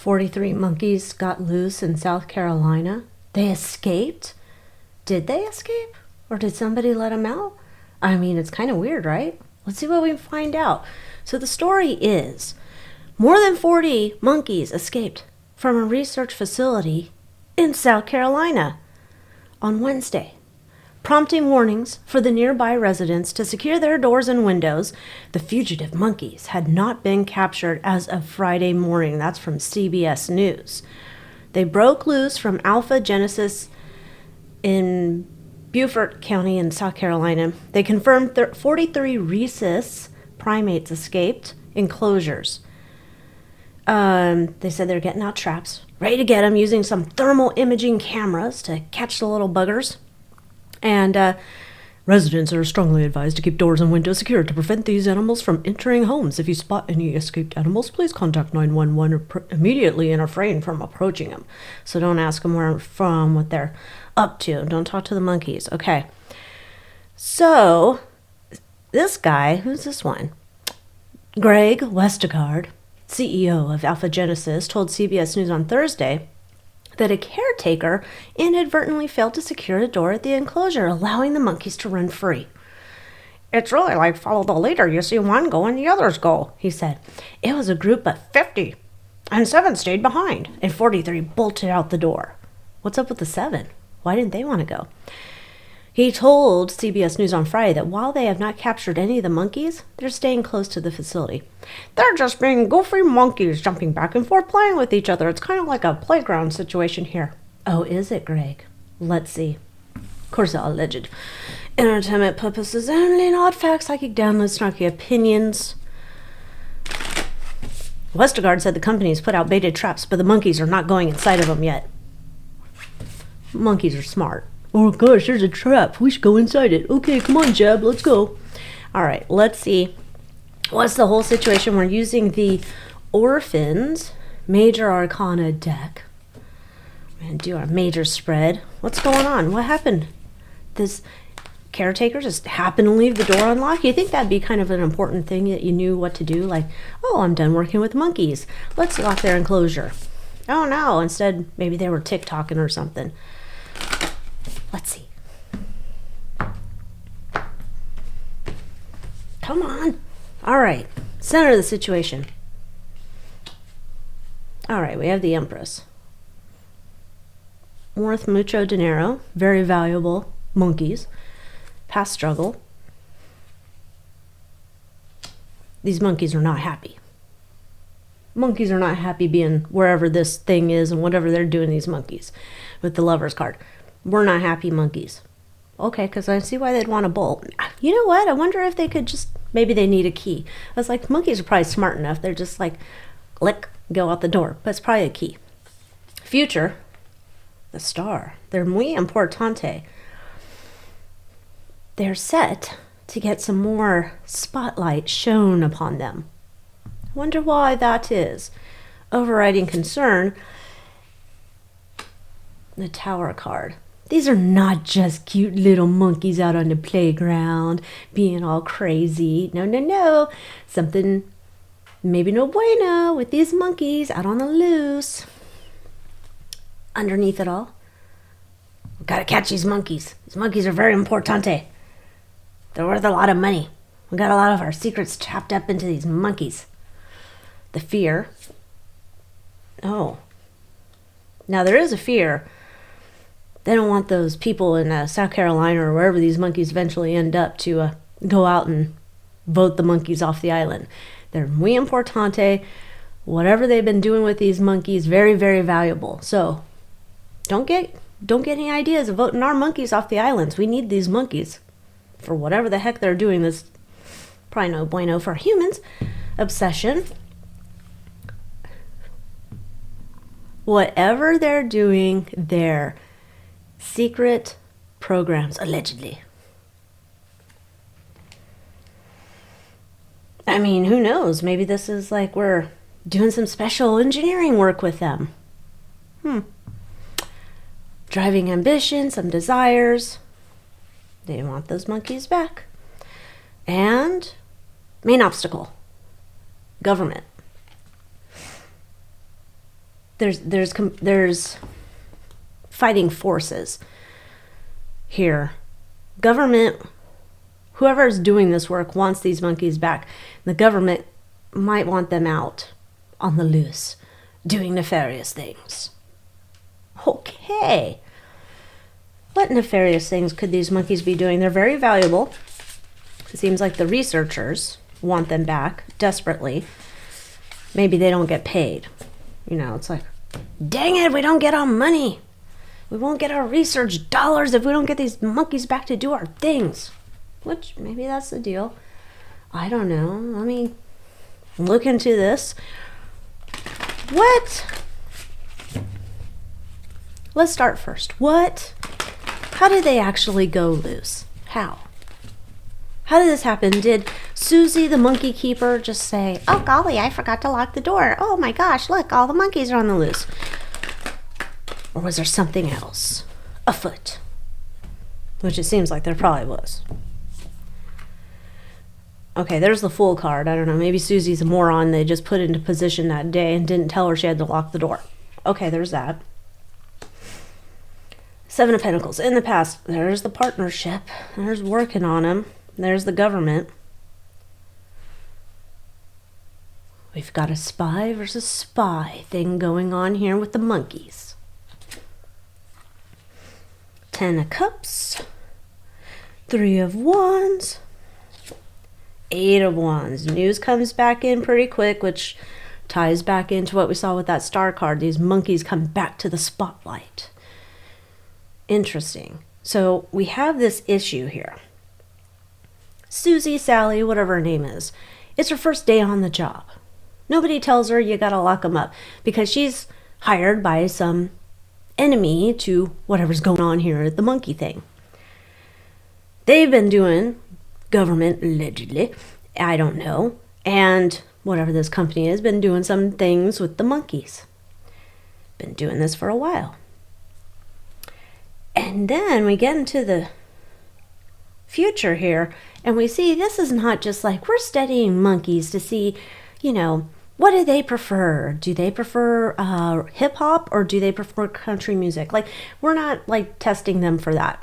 43 monkeys got loose in South Carolina. They escaped? Did they escape? Or did somebody let them out? I mean, it's kind of weird, right? Let's see what we can find out. So the story is, more than 40 monkeys escaped from a research facility in South Carolina on Wednesday, prompting warnings for the nearby residents to secure their doors and windows. The fugitive monkeys had not been captured as of Friday morning. That's from CBS News. They broke loose from Alpha Genesis in Beaufort County in South Carolina. They confirmed 43 rhesus primates escaped enclosures. They said they're getting out traps, ready to get them, using some thermal imaging cameras to catch the little buggers. And residents are strongly advised to keep doors and windows secured to prevent these animals from entering homes. If you spot any escaped animals, please contact 911 immediately and refrain from approaching them. So don't ask them where they're from, what they're up to. Don't talk to the monkeys. Okay. So this guy, who's this one? Greg Westergaard, CEO of Alpha Genesis, told CBS News on Thursday that a caretaker inadvertently failed to secure a door at the enclosure, allowing the monkeys to run free. "It's really like follow the leader. You see one go and the others go," he said. It was a group of 50, and 7 stayed behind, and 43 bolted out the door. What's up with the 7? Why didn't they want to go? He told CBS News on Friday that while they have not captured any of the monkeys, they're staying close to the facility. "They're just being goofy monkeys, jumping back and forth, playing with each other. It's kind of like a playground situation here." Oh, is it, Greg? Let's see. Of course, all alleged. Entertainment purposes only, not facts, psychic downloads, snarky opinions. Westergaard said the companies put out baited traps, but the monkeys are not going inside of them yet. Monkeys are smart. "Oh gosh, there's a trap. We should go inside it. Okay, come on, Jab, let's go." All right, let's see. What's the whole situation? We're using the Orphans Major Arcana deck. We're going to do our major spread. What's going on? What happened? This caretaker just happened to leave the door unlocked? You think that'd be kind of an important thing, that you knew what to do? Like, oh, I'm done working with monkeys. Let's lock their enclosure. Oh no, instead maybe they were TikToking or something. Let's see. Come on. All right. Center of the situation. All right, we have the Empress. Worth mucho dinero. Very valuable monkeys. Past struggle. These monkeys are not happy. Monkeys are not happy being wherever this thing is and whatever they're doing, these monkeys, with the Lover's card. We're not happy monkeys. Okay, because I see why they'd want a bolt. You know what? I wonder if they could just, maybe they need a key. I was like, monkeys are probably smart enough. They're just like, lick, go out the door. But it's probably a key. Future, the star. They're muy importante. They're set to get some more spotlight shown upon them. Wonder why that is. Overriding concern, the Tower card. These are not just cute little monkeys out on the playground being all crazy. No, no, no. Something maybe no bueno with these monkeys out on the loose. Underneath it all, we've got to catch these monkeys. These monkeys are very importante. They're worth a lot of money. We got a lot of our secrets trapped up into these monkeys. The fear. Oh. Now there is a fear. They don't want those people in South Carolina or wherever these monkeys eventually end up to go out and vote the monkeys off the island. They're muy importante. Whatever they've been doing with these monkeys, very, very valuable. So don't get any ideas of voting our monkeys off the islands. We need these monkeys for whatever the heck they're doing. This probably no bueno for humans. Obsession. Whatever they're doing, they're secret programs, allegedly. I mean, who knows? Maybe this is like we're doing some special engineering work with them. Driving ambition, some desires. They want those monkeys back. And main obstacle, government. there's fighting forces here. Government, whoever is doing this work wants these monkeys back. The government might want them out on the loose, doing nefarious things. Okay. What nefarious things could these monkeys be doing? They're very valuable. It seems like the researchers want them back desperately. Maybe they don't get paid. You know, it's like, dang it, we don't get our money. We won't get our research dollars if we don't get these monkeys back to do our things. Which, maybe that's the deal. I don't know. Let me look into this. What? Let's start first. How did they actually go loose? How? How did this happen? Did Susie, the monkey keeper, just say, oh golly, I forgot to lock the door. Oh my gosh, look, all the monkeys are on the loose. Or was there something else afoot? Which it seems like there probably was. Okay, there's the fool card. I don't know, maybe Susie's a moron they just put into position that day and didn't tell her she had to lock the door. Okay, there's that. Seven of Pentacles. In the past, there's the partnership. There's working on them. There's the government. We've got a spy versus spy thing going on here with the monkeys. 10 of Cups. 3 of Wands. 8 of Wands. News comes back in pretty quick, which ties back into what we saw with that star card. These monkeys come back to the spotlight. Interesting. So we have this issue here. Susie, Sally, whatever her name is, it's her first day on the job. Nobody tells her you gotta lock them up because she's hired by some enemy to whatever's going on here at the monkey thing. They've been doing government, allegedly, I don't know, and whatever this company has been doing some things with the monkeys. Been doing this for a while. And then we get into the future here, and we see this is not just like we're studying monkeys to see, you know, what do they prefer? Do they prefer hip hop or do they prefer country music? Like, we're not like testing them for that.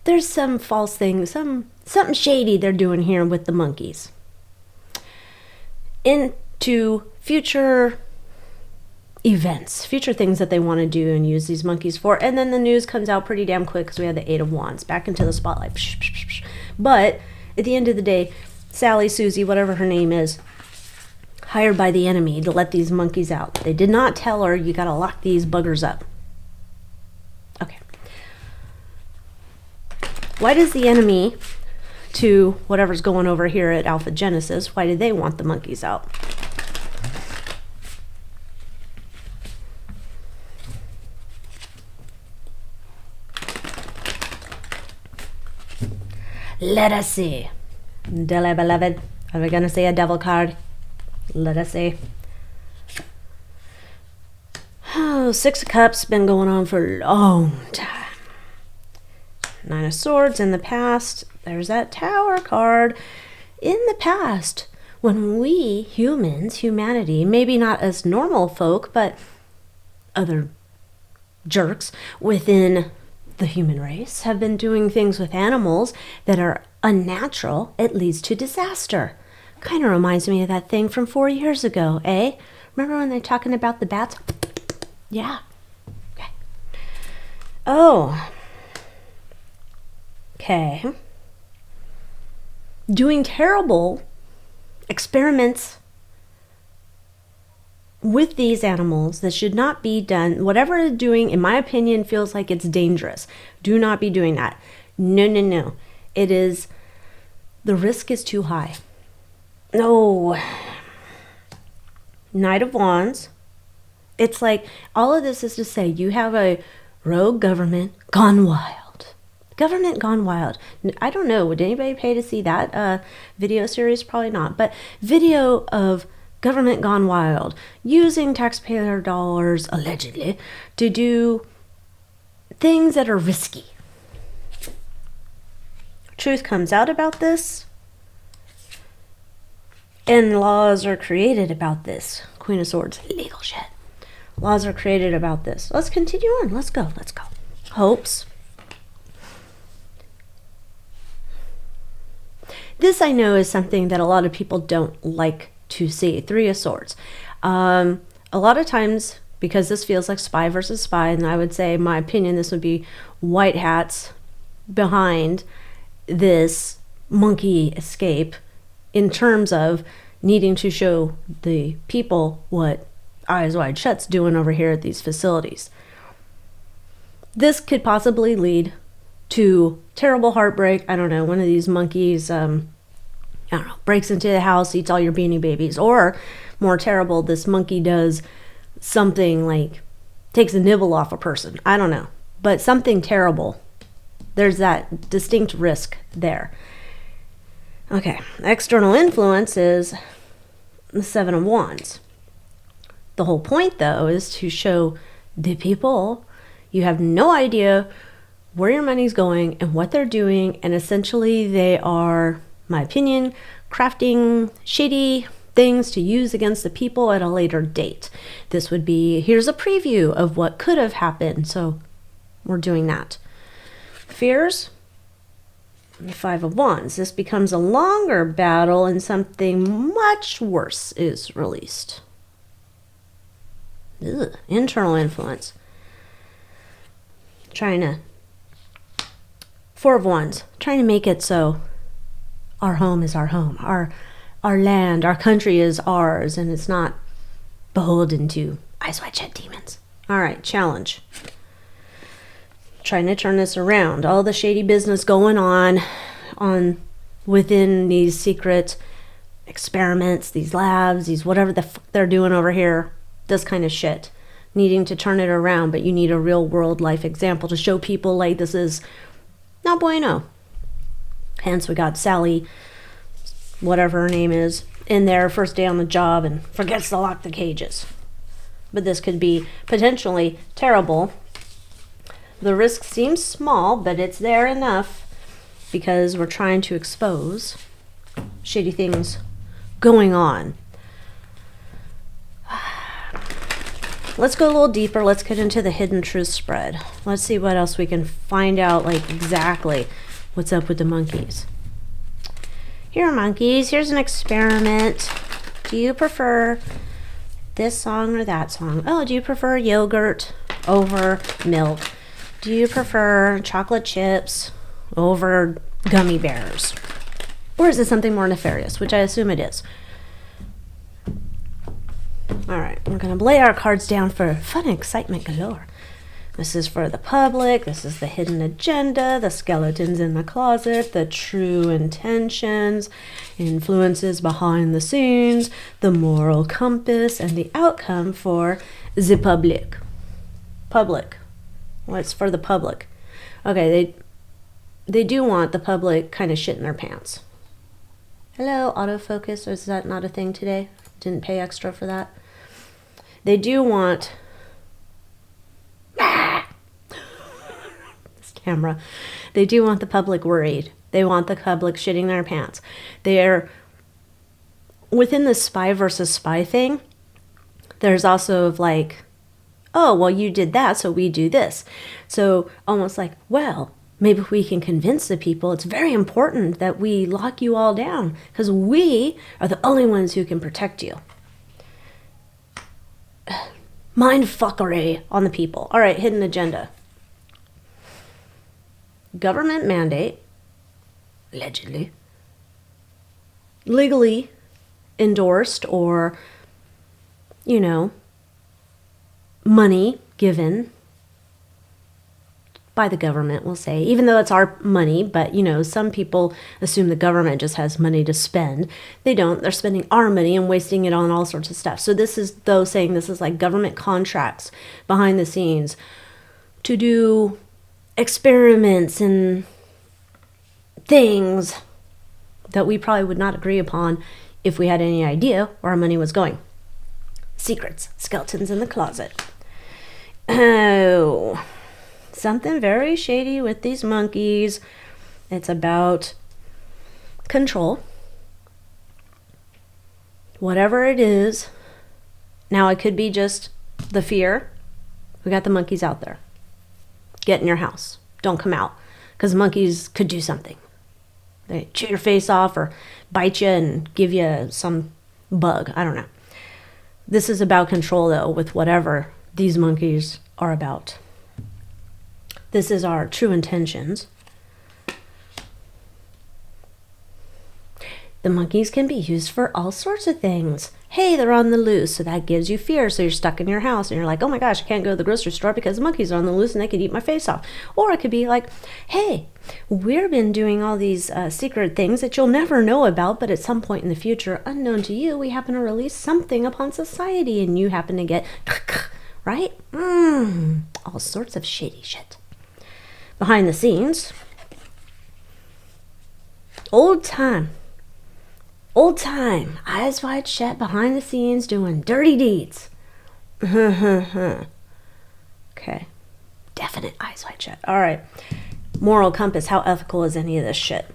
There's some false thing, something shady they're doing here with the monkeys. Into future events, future things that they want to do and use these monkeys for. And then the news comes out pretty damn quick because we had the 8 of Wands back into the spotlight. But at the end of the day, Sally, Susie, whatever her name is, hired by the enemy to let these monkeys out. They did not tell her you gotta lock these buggers up. Okay. Why does the enemy to whatever's going over here at Alpha Genesis, why did they want the monkeys out? Let us see. Beloved, are we going to say a devil card? Let us see. Oh, 6 of Cups, been going on for a long time. 9 of Swords in the past. There's that Tower card. In the past, when we humans, humanity, maybe not as normal folk, but other jerks within the human race have been doing things with animals that are unnatural, it leads to disaster. Kind of reminds me of that thing from 4 years ago, eh? Remember when they're talking about the bats? Yeah. Okay. Oh. Okay. Doing terrible experiments with these animals that should not be done. Whatever they're doing, in my opinion, feels like it's dangerous. Do not be doing that. No, no, no. It is, the risk is too high. No. Knight of Wands. It's like, all of this is to say, you have a rogue government gone wild. Government gone wild. I don't know, would anybody pay to see that video series? Probably not. But video of government gone wild, using taxpayer dollars, allegedly, to do things that are risky. Truth comes out about this, and laws are created about this. Queen of Swords, legal shit. Laws are created about this. Let's continue on. Let's go. Hopes. This I know is something that a lot of people don't like to see. Three of Swords. A lot of times, because this feels like spy versus spy, and I would say, in my opinion, this would be white hats behind this monkey escape in terms of needing to show the people what Eyes Wide Shut's doing over here at these facilities. This could possibly lead to terrible heartbreak. I don't know, one of these monkeys, breaks into the house, eats all your Beanie Babies. Or, more terrible, this monkey does something like takes a nibble off a person. I don't know. But something terrible. There's that distinct risk there. Okay, external influence is the Seven of Wands. The whole point, though, is to show the people you have no idea where your money's going and what they're doing, and essentially they are, my opinion, crafting shady things to use against the people at a later date. This would be, here's a preview of what could have happened, so we're doing that. Fears, the Five of Wands. This becomes a longer battle and something much worse is released. Internal influence. Four of Wands. Trying to make it so our home is our home. Our land, our country is ours, and it's not beholden to Eyes Wide Shut demons. All right, challenge. Trying to turn this around. All the shady business going on within these secret experiments, these labs, these whatever the fuck they're doing over here, this kind of shit. Needing to turn it around, but you need a real world life example to show people like this is not bueno. Hence we got Sally, whatever her name is, in there first day on the job and forgets to lock the cages. But this could be potentially terrible. The risk seems small, but it's there enough because we're trying to expose shady things going on. Let's go a little deeper. Let's get into the hidden truth spread. Let's see what else we can find out, like exactly what's up with the monkeys. Here, monkeys, here's an experiment. Do you prefer this song or that song? Oh, do you prefer yogurt over milk? Do you prefer chocolate chips over gummy bears? Or is it something more nefarious, which I assume it is? All right, we're going to lay our cards down for fun and excitement galore. This is for the public. This is the hidden agenda, the skeletons in the closet, the true intentions, influences behind the scenes, the moral compass, and the outcome for the public. Public. What's for the public? Okay, they do want the public kind of shit in their pants. Hello, autofocus. Is that not a thing today? Didn't pay extra for that. They do want this camera. They do want the public worried. They want the public shitting their pants. They're within the spy versus spy thing. There's also like, oh, well, you did that, so we do this. So almost like, well, maybe we can convince the people it's very important that we lock you all down because we are the only ones who can protect you. Mind fuckery on the people. All right, hidden agenda. Government mandate, allegedly, legally endorsed or, money given by the government, we'll say, even though it's our money, but some people assume the government just has money to spend. They don't. They're spending our money and wasting it on all sorts of stuff. So this is, though, saying this is like government contracts behind the scenes to do experiments and things that we probably would not agree upon if we had any idea where our money was going. Secrets, skeletons in the closet. Oh, something very shady with these monkeys. It's about control. Whatever it is. Now, it could be just the fear, we got the monkeys out there. Get in your house. Don't come out, because monkeys could do something. They chew your face off or bite you and give you some bug. I don't know. This is about control, though, with whatever these monkeys are about. This is our true intentions. The monkeys can be used for all sorts of things. Hey, they're on the loose, so that gives you fear. So you're stuck in your house and you're like, oh my gosh, I can't go to the grocery store because the monkeys are on the loose and they could eat my face off. Or it could be like, hey, we've been doing all these secret things that you'll never know about, but at some point in the future, unknown to you, we happen to release something upon society and you happen to get, right? All sorts of shady shit. Behind the scenes, old time, eyes wide shut, behind the scenes doing dirty deeds. Okay, definite eyes wide shut. All right, moral compass, how ethical is any of this shit?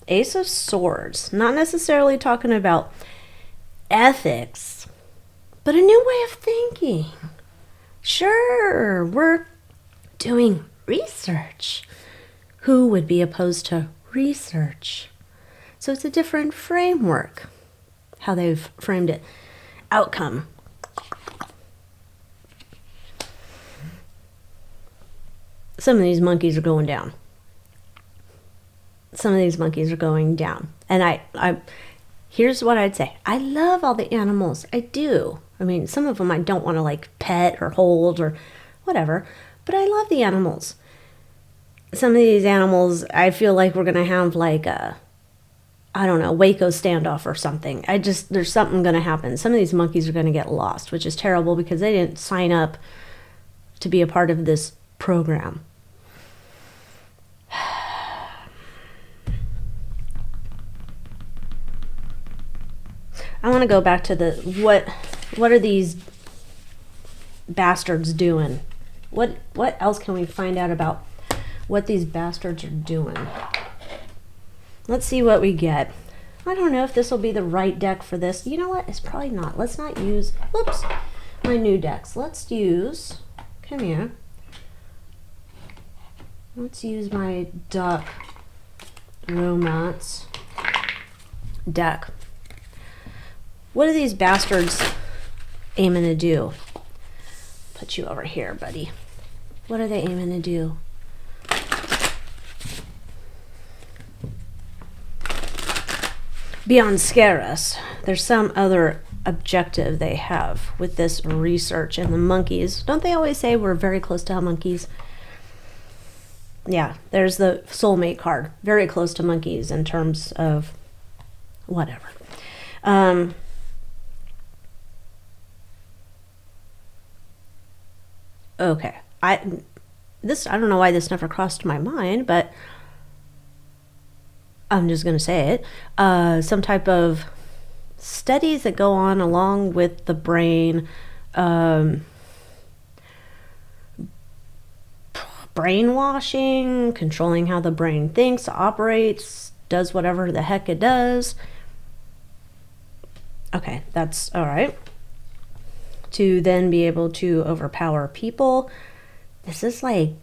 Ace of Swords, not necessarily talking about ethics, but a new way of thinking. Sure, we're doing research. Who would be opposed to research? So it's a different framework, how they've framed it. Outcome. Some of these monkeys are going down. And I here's what I'd say. I love all the animals. I do. I mean, some of them I don't want to like pet or hold or whatever, but I love the animals. Some of these animals, I feel like we're going to have like a, I don't know, Waco standoff or something. There's something going to happen. Some of these monkeys are going to get lost, which is terrible because they didn't sign up to be a part of this program. I want to go back to the, what are these bastards doing? What else can we find out about what these bastards are doing? Let's see what we get. I don't know if this will be the right deck for this. You know what? It's probably not. Let's not use, whoops, my new decks. Let's use, come here. Let's use my duck romance deck. What are these bastards aiming to do? Put you over here, buddy. What are they aiming to do? Beyond scare us, there's some other objective they have with this research. And the monkeys, don't they always say we're very close to monkeys? Yeah, there's the soulmate card. Very close to monkeys in terms of whatever. Okay, I don't know why this never crossed my mind, but I'm just gonna say it. Some type of studies that go on along with the brain, brainwashing, controlling how the brain thinks, operates, does whatever the heck it does. Okay, that's all right. To then be able to overpower people. This is like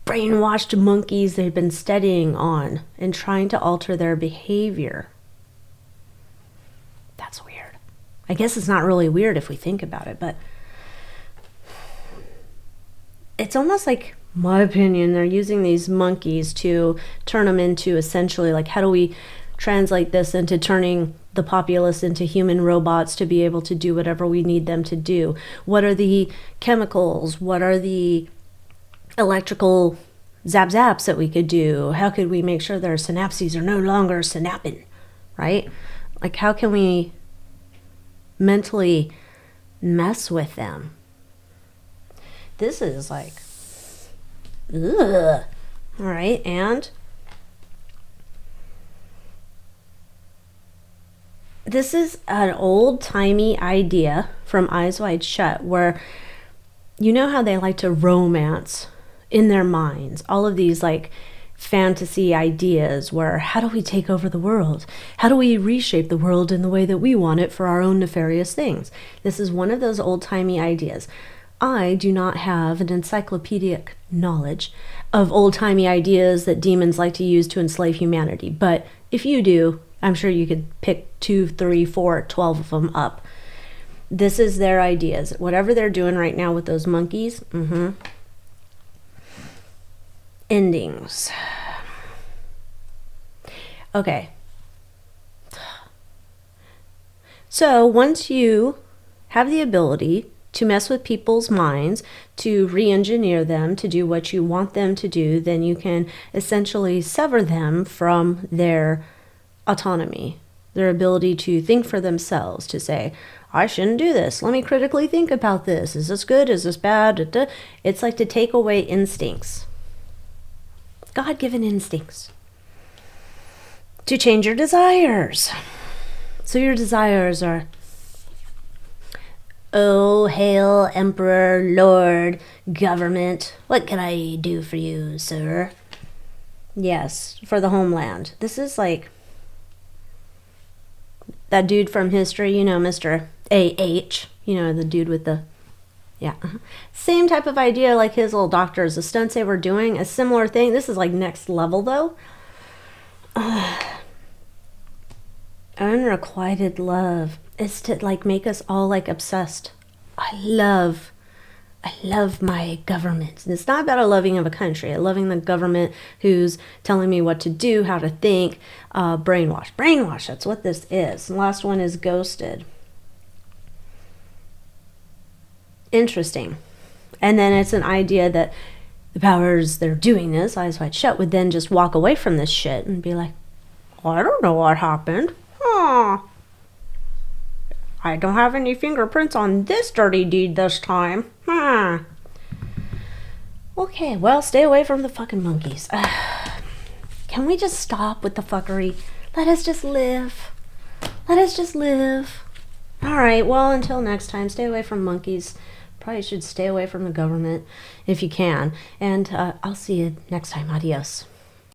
brainwashed monkeys they've been studying on and trying to alter their behavior. That's weird. I guess it's not really weird if we think about it, but it's almost like, my opinion, they're using these monkeys to turn them into essentially like, how do we translate this into turning the populace into human robots to be able to do whatever we need them to do? What are the chemicals? What are the electrical zaps that we could do? How could we make sure their synapses are no longer synapsing, right? Like, how can we mentally mess with them? This is like, ugh. All right, and this is an old-timey idea from Eyes Wide Shut, where you know how they like to romance in their minds all of these like fantasy ideas where how do we take over the world? How do we reshape the world in the way that we want it for our own nefarious things? This is one of those old-timey ideas. I do not have an encyclopedic knowledge of old-timey ideas that demons like to use to enslave humanity. But if you do, I'm sure you could pick 2, 3, 4, 12 of them up. This is their ideas. Whatever they're doing right now with those monkeys, endings. Okay. So once you have the ability to mess with people's minds, to re-engineer them to do what you want them to do, then you can essentially sever them from their autonomy, their ability to think for themselves, to say, I shouldn't do this. Let me critically think about this. Is this good? Is this bad? It's like to take away instincts. God-given instincts. To change your desires. So your desires are, oh, hail, emperor, lord, government. What can I do for you, sir? Yes, for the homeland. This is like that dude from history, you know, Mr. A.H., you know, the dude with the, yeah. Same type of idea like his little doctors, the stunts they were doing, a similar thing. This is like next level, though. Unrequited love is to like make us all like obsessed. I love my government. And it's not about a loving of a country, a loving the government who's telling me what to do, how to think. Brainwash, that's what this is. The last one is ghosted. Interesting. And then it's an idea that the powers that are doing this, eyes wide shut, would then just walk away from this shit and be like, oh, I don't know what happened. I don't have any fingerprints on this dirty deed this time. Okay, well, stay away from the fucking monkeys. Can we just stop with the fuckery? Let us just live. Let us just live. Alright, well, until next time, stay away from monkeys. Probably should stay away from the government if you can. And I'll see you next time. Adios.